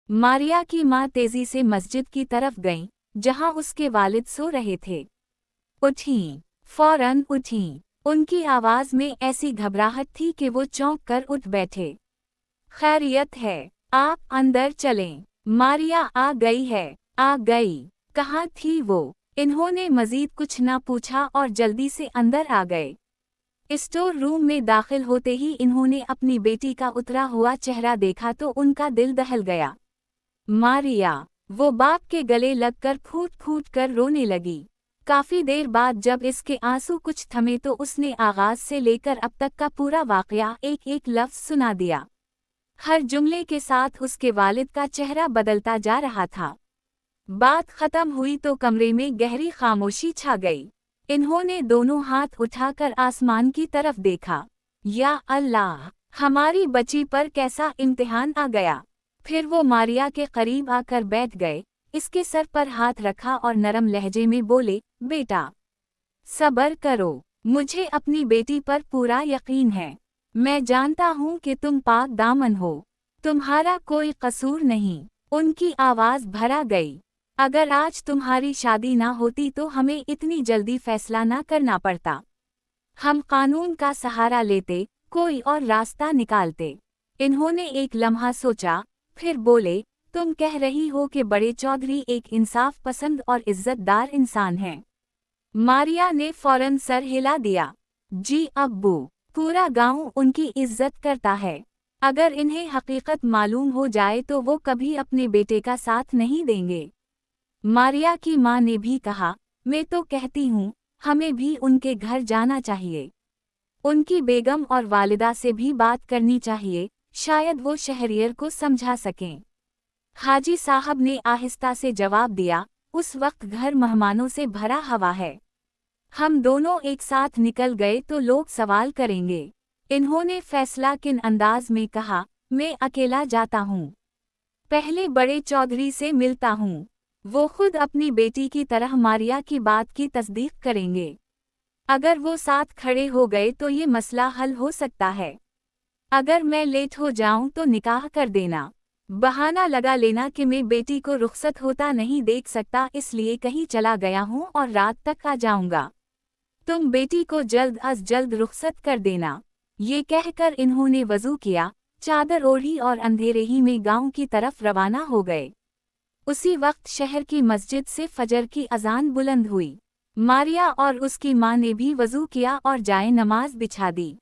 मारिया की माँ तेजी से मस्जिद की तरफ गईं, जहाँ उसके वालिद सो रहे थे। उठीं, फौरन उठीं। उनकी आवाज में ऐसी घबराहट थी कि वो चौंक कर उठ बैठे। खैरियत है, आप अंदर चलें। मारिया आ गई है, आ गई। कहाँ थी वो? इन्होंने मजीद कुछ न पूछा और जल्दी से अंदर आ गए। स्टोर रूम में दाखिल होते ही इन्होंने अपनी बेटी का उतरा हुआ चेहरा देखा तो उनका दिल दहल गया। मारिया, वो बाप के गले लगकर फूट फूट कर रोने लगी। काफी देर बाद जब इसके आंसू कुछ थमे तो उसने आगाज से लेकर अब तक का पूरा वाकया एक एक लफ्ज सुना दिया। हर जुमले के साथ उसके वालिद का चेहरा बदलता जा रहा था। बात खत्म हुई तो कमरे में गहरी खामोशी छा गई। इन्होंने दोनों हाथ उठाकर आसमान की तरफ देखा। या अल्लाह, हमारी बच्ची पर कैसा इम्तिहान आ गया। फिर वो मारिया के करीब आकर बैठ गए, इसके सर पर हाथ रखा और नरम लहजे में बोले, बेटा, सब्र करो, मुझे अपनी बेटी पर पूरा यकीन है। मैं जानता हूँ कि तुम पाक दामन हो, तुम्हारा कोई कसूर नहीं। उनकी आवाज भरा गई। अगर आज तुम्हारी शादी ना होती तो हमें इतनी जल्दी फैसला ना करना पड़ता। हम कानून का सहारा लेते, कोई और रास्ता निकालते। इन्होंने एक लम्हा सोचा, फिर बोले, तुम कह रही हो कि बड़े चौधरी एक इंसाफ पसंद और इज्जतदार इंसान हैं। मारिया ने फौरन सर हिला दिया। जी अब्बू, पूरा गांव उनकी इज्जत करता है। अगर इन्हें हकीकत मालूम हो जाए तो वो कभी अपने बेटे का साथ नहीं देंगे। मारिया की माँ ने भी कहा, मैं तो कहती हूँ, हमें भी उनके घर जाना चाहिए। उनकी बेगम और वालिदा से भी बात करनी चाहिए, शायद वो शहरियर को समझा सकें। हाजी साहब ने आहिस्ता से जवाब दिया, उस वक्त घर मेहमानों से भरा हवा है। हम दोनों एक साथ निकल गए तो लोग सवाल करेंगे। इन्होंने फैसला किन अंदाज में कहा, मैं अकेला जाता हूँ। पहले बड़े चौधरी से मिलता हूँ। वो खुद अपनी बेटी की तरह मारिया की बात की तस्दीक करेंगे। अगर वो साथ खड़े हो गए तो ये मसला हल हो सकता है। अगर मैं लेट हो जाऊं तो निकाह कर देना। बहाना लगा लेना कि मैं बेटी को रुखसत होता नहीं देख सकता, इसलिए कहीं चला गया हूं और रात तक आ जाऊंगा। तुम बेटी को जल्द अज जल्द रुखसत कर देना। ये कहकर इन्होंने वजू किया, चादर ओढ़ी और अंधेरे ही में गांव की तरफ रवाना हो गए। उसी वक्त शहर की मस्जिद से फजर की अजान बुलंद हुई। मारिया और उसकी माँ ने भी वजू किया और जाए नमाज बिछा दी।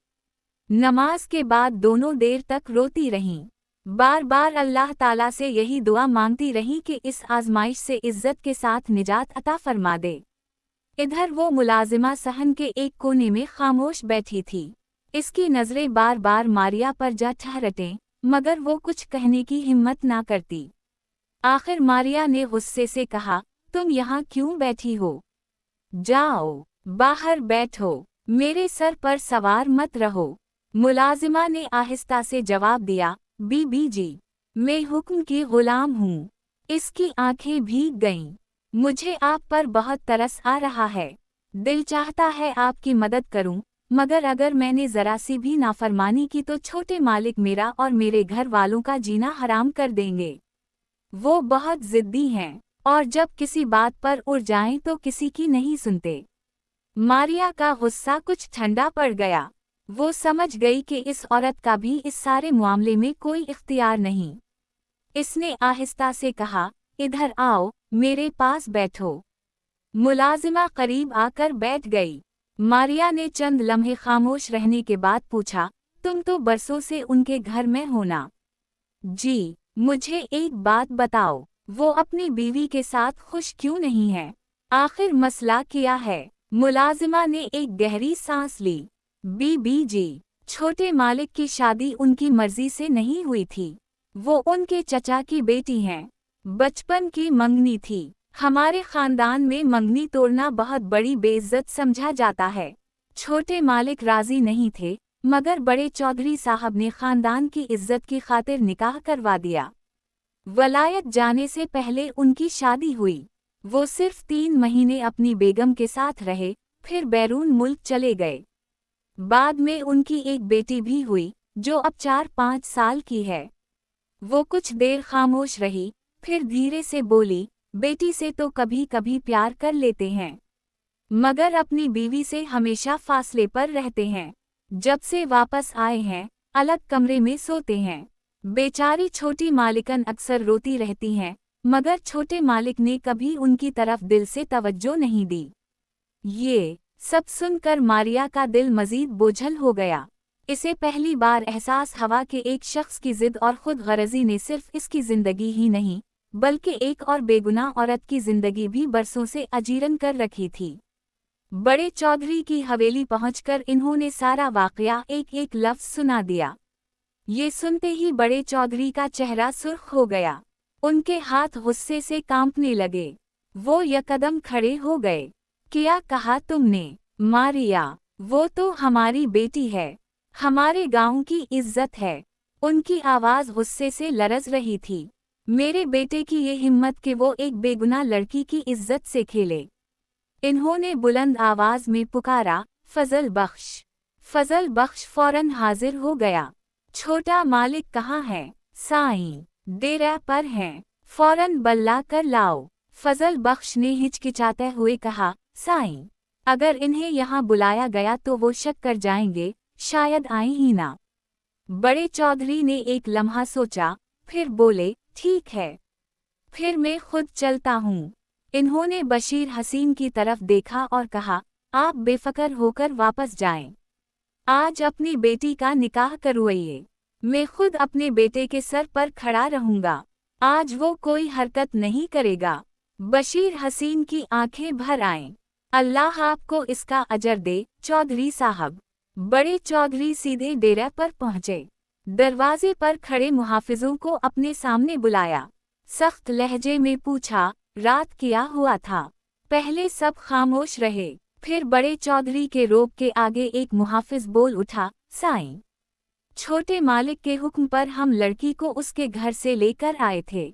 नमाज के बाद दोनों देर तक रोती रहीं। बार बार अल्लाह ताला से यही दुआ मांगती रहीं कि इस आजमाइश से इज्जत के साथ निजात अता फरमा दे। इधर वो मुलाजिमा सहन के एक कोने में खामोश बैठी थी। इसकी नजरें बार बार मारिया पर जा ठहरटें, मगर वो कुछ कहने की हिम्मत ना करती। आखिर मारिया ने गुस्से से कहा, तुम यहाँ क्यों बैठी हो? जाओ, बाहर बैठो, मेरे सर पर सवार मत रहो। मुलाजिमा ने आहिस्ता से जवाब दिया, बीबी जी, मैं हुक्म की गुलाम हूँ। इसकी आंखें भीग गईं। मुझे आप पर बहुत तरस आ रहा है। दिल चाहता है आपकी मदद करूं, मगर अगर मैंने जरा सी भी नाफरमानी की तो छोटे मालिक मेरा और मेरे घर वालों का जीना हराम कर देंगे। वो बहुत जिद्दी हैं, और जब किसी बात पर उड़ जाएं तो किसी की नहीं सुनते। मारिया का गुस्सा कुछ ठंडा पड़ गया। वो समझ गई कि इस औरत का भी इस सारे मामले में कोई इख्तियार नहीं। इसने आहिस्ता से कहा, इधर आओ, मेरे पास बैठो। मुलाजिमा करीब आकर बैठ गई। मारिया ने चंद लम्हे खामोश रहने के बाद पूछा, तुम तो बरसों से उनके घर में हो ना? जी। मुझे एक बात बताओ, वो अपनी बीवी के साथ खुश क्यों नहीं है? आखिर मसला क्या है? मुलाजिमा ने एक गहरी सांस ली। बीबी जी, छोटे मालिक की शादी उनकी मर्जी से नहीं हुई थी। वो उनके चचा की बेटी हैं। बचपन की मंगनी थी। हमारे खानदान में मंगनी तोड़ना बहुत बड़ी बेइज्जत समझा जाता है। छोटे मालिक राजी नहीं थे, मगर बड़े चौधरी साहब ने खानदान की इज्जत की खातिर निकाह करवा दिया। वलायत जाने से पहले उनकी शादी हुई। वो सिर्फ 3 महीने अपनी बेगम के साथ रहे, फिर बैरून मुल्क चले गए। बाद में उनकी एक बेटी भी हुई, जो अब 4-5 साल की है। वो कुछ देर खामोश रही, फिर धीरे से बोली, बेटी से तो कभी कभी प्यार कर लेते हैं, मगर अपनी बीवी से हमेशा फासले पर रहते हैं। जब से वापस आए हैं, अलग कमरे में सोते हैं। बेचारी छोटी मालिकन अक्सर रोती रहती हैं, मगर छोटे मालिक ने कभी उनकी तरफ दिल से तवज्जो नहीं दी। ये सब सुनकर मारिया का दिल मजीद बोझल हो गया। इसे पहली बार एहसास हुआ कि एक शख्स की जिद और खुद गरजी ने सिर्फ इसकी जिंदगी ही नहीं, बल्कि एक और बेगुनाह औरत की जिंदगी भी बरसों से अजीरन कर रखी थी। बड़े चौधरी की हवेली पहुंचकर इन्होंने सारा वाकया एक एक लफ्ज सुना दिया। ये सुनते ही बड़े चौधरी का चेहरा सुर्ख हो गया। उनके हाथ गुस्से से कांपने लगे। वो यकदम खड़े हो गए। क्या कहा तुमने? मारिया, वो तो हमारी बेटी है, हमारे गांव की इज्जत है। उनकी आवाज गुस्से से लरज रही थी। मेरे बेटे की ये हिम्मत कि वो एक बेगुनाह लड़की की इज्जत से खेले। इन्होंने बुलंद आवाज में पुकारा, फजल बख्श। फजल बख्श फौरन हाजिर हो गया। छोटा मालिक कहाँ है? साईं, डेरा पर हैं, फौरन बल्ला कर लाओ। फजल बख्श ने हिचकिचाते हुए कहा, साईं, अगर इन्हें यहाँ बुलाया गया तो वो शक कर जाएंगे, शायद आए ही ना। बड़े चौधरी ने एक लम्हा सोचा, फिर बोले, ठीक है, फिर मैं खुद चलता हूँ। इन्होंने बशीर हसीन की तरफ देखा और कहा, आप बेफिक्र होकर वापस जाएं। आज अपनी बेटी का निकाह करवाइए। मैं खुद अपने बेटे के सर पर खड़ा रहूंगा। आज वो कोई हरकत नहीं करेगा। बशीर हसीन की आंखें भर आईं। अल्लाह आपको इसका अजर दे, चौधरी साहब। बड़े चौधरी सीधे डेरा पर पहुंचे। दरवाजे पर खड़े मुहाफिजों को अपने सामने बुलाया। सख्त लहजे में पूछा, रात क्या हुआ था? पहले सब खामोश रहे, फिर बड़े चौधरी के रोब के आगे एक मुहाफिज बोल उठा, साईं, छोटे मालिक के हुक्म पर हम लड़की को उसके घर से लेकर आए थे।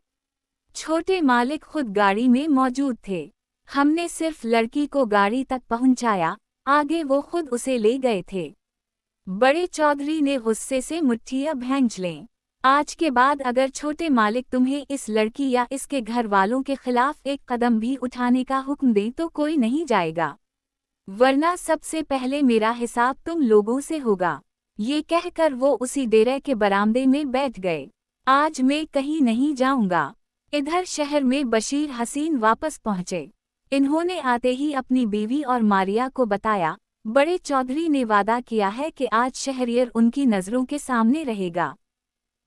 छोटे मालिक खुद गाड़ी में मौजूद थे। हमने सिर्फ लड़की को गाड़ी तक पहुंचाया, आगे वो खुद उसे ले गए थे। बड़े चौधरी ने गुस्से से मुट्ठियां भींच लें। आज के बाद अगर छोटे मालिक तुम्हें इस लड़की या इसके घर वालों के खिलाफ एक कदम भी उठाने का हुक्म दें तो कोई नहीं जाएगा, वरना सबसे पहले मेरा हिसाब तुम लोगों से होगा। ये कहकर वो उसी डेरे के बरामदे में बैठ गए। आज मैं कहीं नहीं जाऊंगा। इधर शहर में बशीर हसीन वापस पहुंचे। इन्होंने आते ही अपनी बीवी और मारिया को बताया, बड़े चौधरी ने वादा किया है कि आज शहरियर उनकी नज़रों के सामने रहेगा।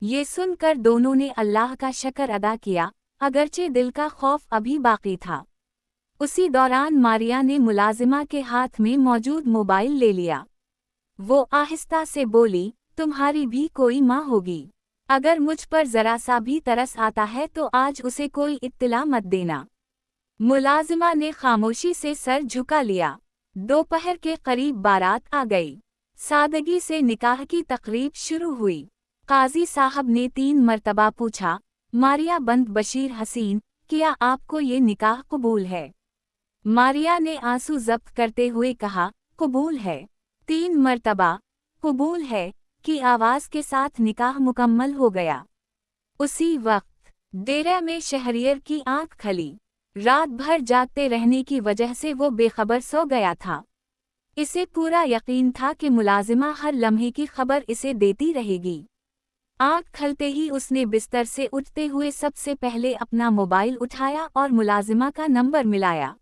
ये सुनकर दोनों ने अल्लाह का शुक्र अदा किया, अगरचे दिल का खौफ अभी बाकी था। उसी दौरान मारिया ने मुलाजिमा के हाथ में मौजूद मोबाइल ले लिया। वो आहिस्ता से बोली, तुम्हारी भी कोई माँ होगी। अगर मुझ पर जरा सा भी तरस आता है तो आज उसे कोई इत्तला मत देना। मुलाजिमा ने खामोशी से सर झुका लिया। दोपहर के करीब बारात आ गई। सादगी से निकाह की तकरीब शुरू हुई। काजी साहब ने 3 मरतबा पूछा, मारिया बंद बशीर हसीन, क्या आपको ये निकाह कबूल है? मारिया ने आंसू जब्त करते हुए कहा, कबूल है। 3 मरतबा कबूल है की आवाज़ के साथ निकाह मुकम्मल हो गया। उसी वक्त डेरा में शहरियर की आंख खली। रात भर जागते रहने की वजह से वो बेखबर सो गया था। इसे पूरा यकीन था कि मुलाजिमा हर लम्हे की खबर इसे देती रहेगी। आँख खलते ही उसने बिस्तर से उठते हुए सबसे पहले अपना मोबाइल उठाया और मुलाजिमा का नंबर मिलाया,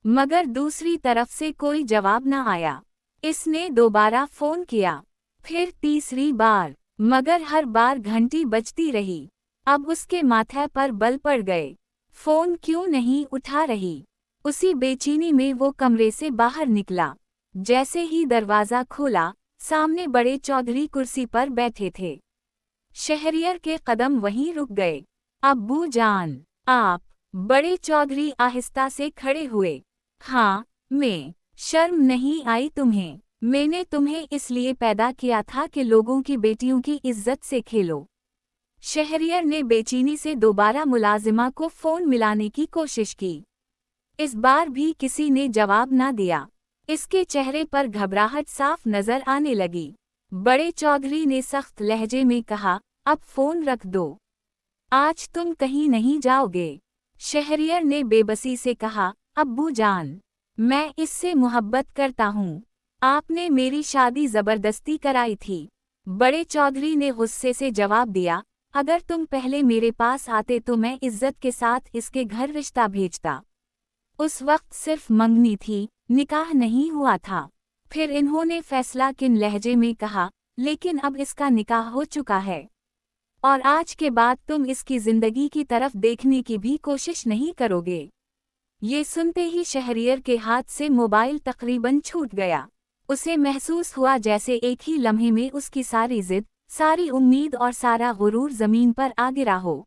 मगर दूसरी तरफ से कोई जवाब न आया। इसने दोबारा फ़ोन किया, फिर तीसरी बार, मगर हर बार घंटी बजती रही। अब उसके माथे पर बल पड़ गए। फ़ोन क्यों नहीं उठा रही? उसी बेचैनी में वो कमरे से बाहर निकला। जैसे ही दरवाज़ा खोला, सामने बड़े चौधरी कुर्सी पर बैठे थे। शहरियर के कदम वहीं रुक गए। अब्बू जान, आप? बड़े चौधरी आहिस्ता से खड़े हुए। हाँ, मैं। शर्म नहीं आई तुम्हें? मैंने तुम्हें इसलिए पैदा किया था कि लोगों की बेटियों की इज्जत से खेलो। शहरियर ने बेचैनी से दोबारा मुलाजिमा को फ़ोन मिलाने की कोशिश की। इस बार भी किसी ने जवाब न दिया। इसके चेहरे पर घबराहट साफ नजर आने लगी। बड़े चौधरी ने सख्त लहजे में कहा, अब फोन रख दो, आज तुम कहीं नहीं जाओगे। शहरियर ने बेबसी से कहा, अब्बू जान, मैं इससे मोहब्बत करता हूँ। आपने मेरी शादी जबरदस्ती कराई थी। बड़े चौधरी ने गुस्से से जवाब दिया, अगर तुम पहले मेरे पास आते तो मैं इज्जत के साथ इसके घर रिश्ता भेजता। उस वक्त सिर्फ मंगनी थी, निकाह नहीं हुआ था। फिर इन्होंने फैसला किन लहजे में कहा, लेकिन अब इसका निकाह हो चुका है और आज के बाद तुम इसकी जिंदगी की तरफ देखने की भी कोशिश नहीं करोगे। ये सुनते ही शहरियर के हाथ से मोबाइल तकरीबन छूट गया। उसे महसूस हुआ जैसे एक ही लम्हे में उसकी सारी जिद, सारी उम्मीद और सारा गुरूर जमीन पर आ गिरा हो।